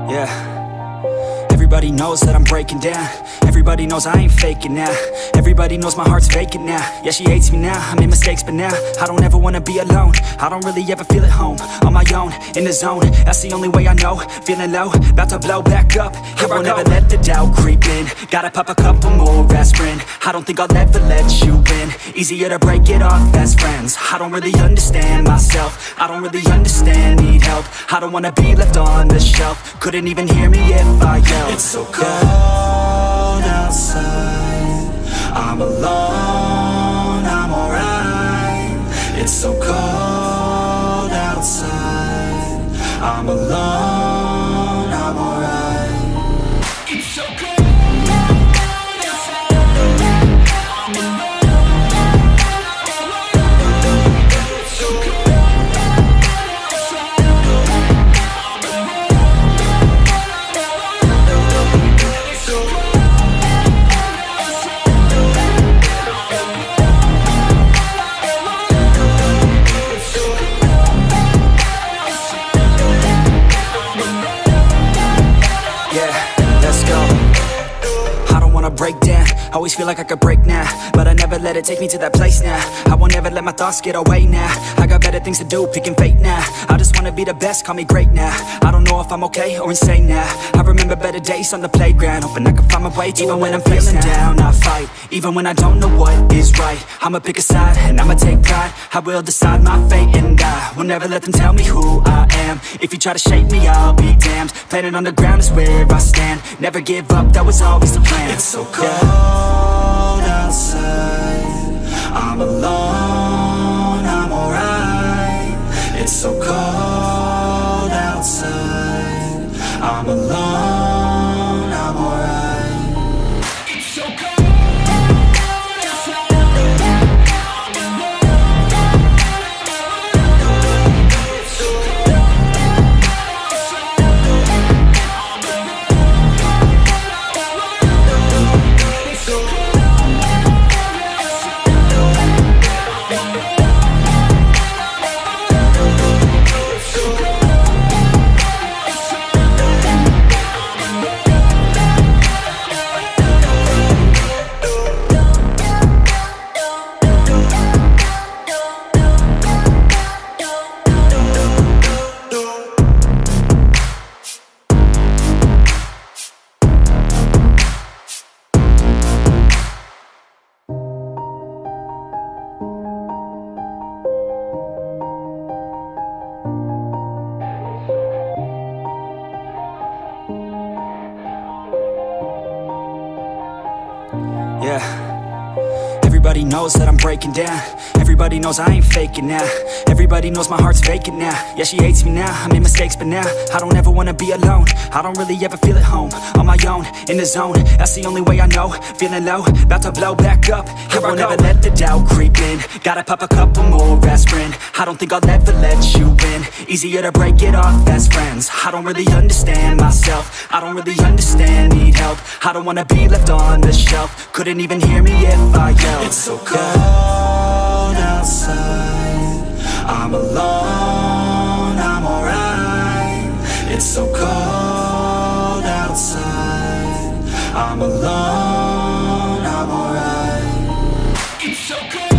Yeah. Everybody knows that I'm breaking down. Everybody knows I ain't faking now. Everybody knows my heart's vacant now. Yeah, she hates me now, I made mistakes, but now I don't ever wanna be alone. I don't really ever feel at home. On my own, in the zone, that's the only way I know. Feeling low, about to blow back up. Here I won't ever let the doubt creep in. Gotta pop a couple more aspirin. I don't think I'll ever let you in. Easier to break it off best friends. I don't really understand myself. I don't really understand, need help. I don't wanna be left on the shelf. Couldn't even hear me if I yelled. It's so cold outside, I'm alone, I'm alright. It's so cold outside, I'm alone, I'm alright. It's so cold. Break down, always feel like I could break now, but I never let it take me to that place now. I won't ever let my thoughts get away now. I got better things to do, picking fate now. I just wanna be the best, call me great now. I don't know if I'm okay or insane now. I remember better days on the playground, hoping I can find my way to even when I'm feeling down. I fight, even when I don't know what is right. I'ma pick a side, and I'ma take pride. I will decide my fate, and I will never let them tell me who I am. If you try to shape me, I'll be damned. Planet on the ground is where I stand. Never give up, that was always the plan. It's so cold outside, I'm alone, I'm alright. It's so cold outside, I'm alone, I'm alright. It's so cold. Yeah. Everybody knows that I'm breaking down. Everybody knows I ain't faking now. Everybody knows my heart's vacant now. Yeah, she hates me now, I made mistakes, but now I don't ever wanna be alone. I don't really ever feel at home. On my own, in the zone, that's the only way I know. Feeling low, about to blow back up. Here I won't ever let the doubt creep in. Gotta pop a couple more aspirin. I don't think I'll ever let you in. Easier to break it off best friends. I don't really understand myself. I don't really understand, need help. I don't wanna be left on the shelf. Couldn't even hear me if I yelled. It's so cold outside, I'm alone, I'm alright. It's so cold outside, I'm alone, I'm alright. It's so cold.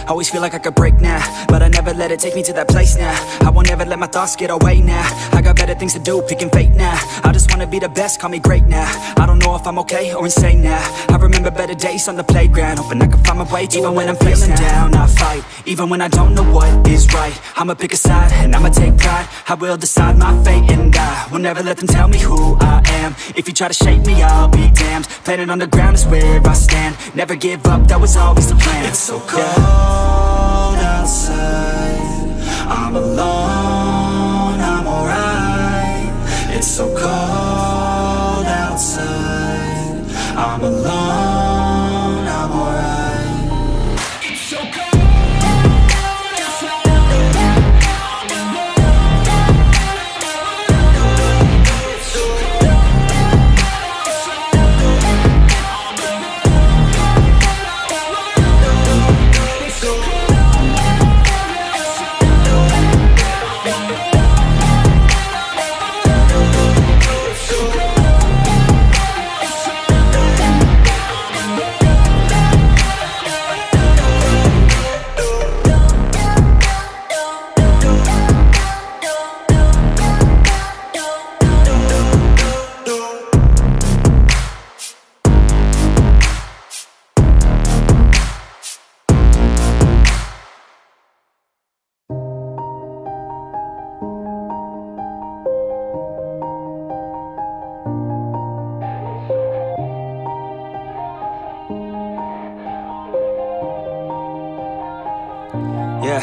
Always feel like I could break now, but I never let it take me to that place now. I won't ever let my thoughts get away now. I got better things to do, picking fate now. I just wanna be the best, call me great now. I don't know if I'm okay or insane now. I remember better days on the playground, hoping I can find my way. Even when I'm feeling down, I fight. Even when I don't know what is right, I'ma pick a side and I'ma take pride. I will decide my fate and I will never let them tell me who I am. If you try to shape me, I'll be damned. Planet on the ground is where I stand. Never give up, that was always the plan. It's so cold outside, I'm alone, I'm alright. It's so cold outside, I'm alone, I'm alright. It's so cold. Yeah,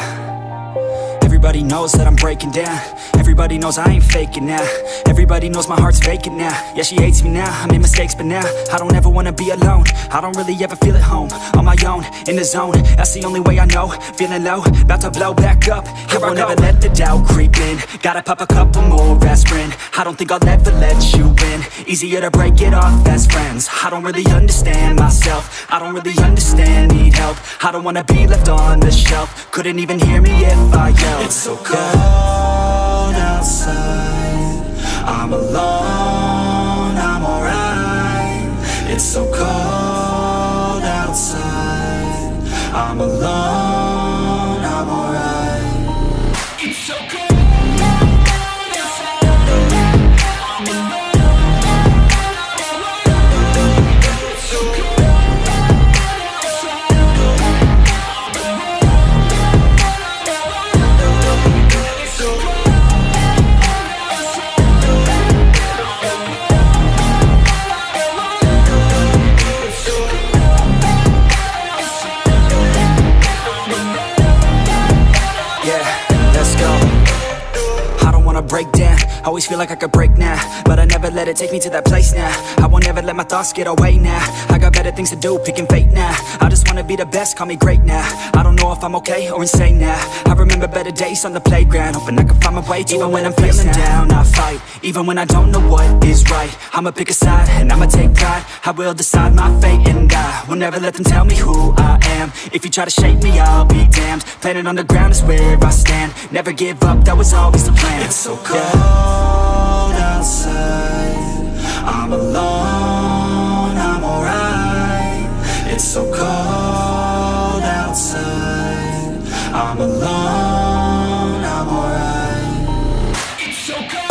everybody knows that I'm breaking down. Everybody knows I ain't faking now. Everybody knows my heart's vacant now. Yeah, she hates me now, I made mistakes but now I don't ever wanna be alone. I don't really ever feel at home. On my own, in the zone, that's the only way I know. Feeling low, about to blow back up. I won't ever let the doubt creep in. Gotta pop a couple more aspirin. I don't think I'll ever let you in. Easier to break it off as friends. I don't really understand myself. I don't really understand, need help. I don't wanna be left on the shelf. Couldn't even hear me if I yelled. It's so cold outside, I'm alone, I'm alright. It's so cold outside, I'm alone, I'm alright. It's so cold. Break down, always feel like I could break now, but I never let it take me to that place now. I won't ever let my thoughts get away now. I got better things to do, picking fate now. I just wanna be the best, call me great now. I don't know if I'm okay or insane now. I remember better days on the playground, hoping I can find my way. Even when I'm feeling down, I fight. Even when I don't know what is right, I'ma pick a side and I'ma take pride. I will decide my fate and I will never let them tell me who I am. If you try to shape me, I'll be damned. Planet on the ground is where I stand. Never give up, that was always the plan. It's so cold outside, I'm alone, I'm alright. It's so cold outside, I'm alone, I'm alright. It's so cold.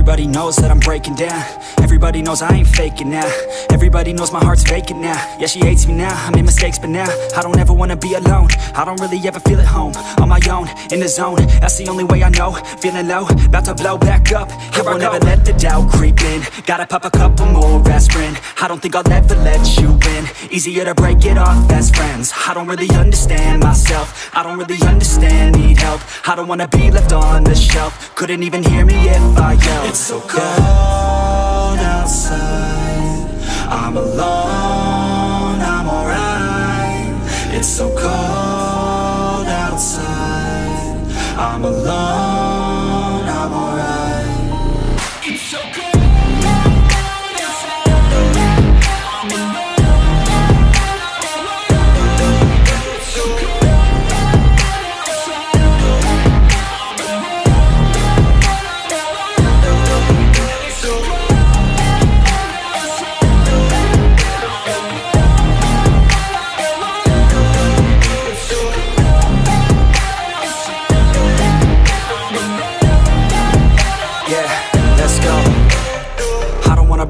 Everybody knows that I'm breaking down. Everybody knows I ain't faking now. Everybody knows my heart's vacant now. Yeah, she hates me now, I made mistakes but now I don't ever wanna be alone. I don't really ever feel at home. On my own, in the zone, that's the only way I know. Feeling low, about to blow back up. I won't ever let the doubt creep in. Gotta pop a couple more aspirin. I don't think I'll ever let you in. Easier to break it off as friends. I don't really understand myself. I don't really understand, need help. I don't wanna be left on the shelf. Couldn't even hear me if I yelled. It's so cold outside, I'm alone, I'm alright. It's so cold outside, I'm alone, I'm alright. It's so cold.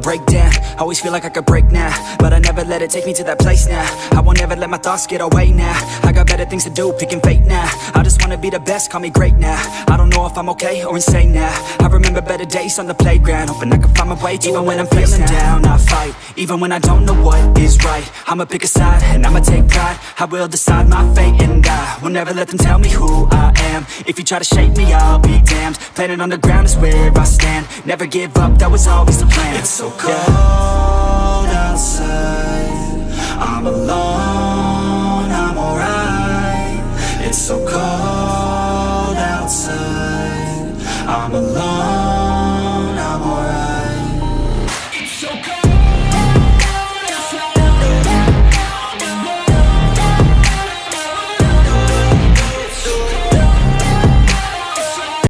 Break down, always feel like I could break now, but I never let it take me to that place now. I won't ever let my thoughts get away now. I got better things to do, picking fate now. I just wanna be the best, call me great now. I don't know if I'm okay or insane now. I remember better days on the playground, hoping I can find my way. Even when I'm feeling down, I fight. Even when I don't know what is right, I'ma pick a side and I'ma take pride. I will decide my fate and I will never let them tell me who I am. If you try to shape me, I'll be damned. Planet on the ground is where I stand. Never give up, that was always the plan. It's so cold outside, I'm alone, I'm alright. It's so cold outside, I'm alone.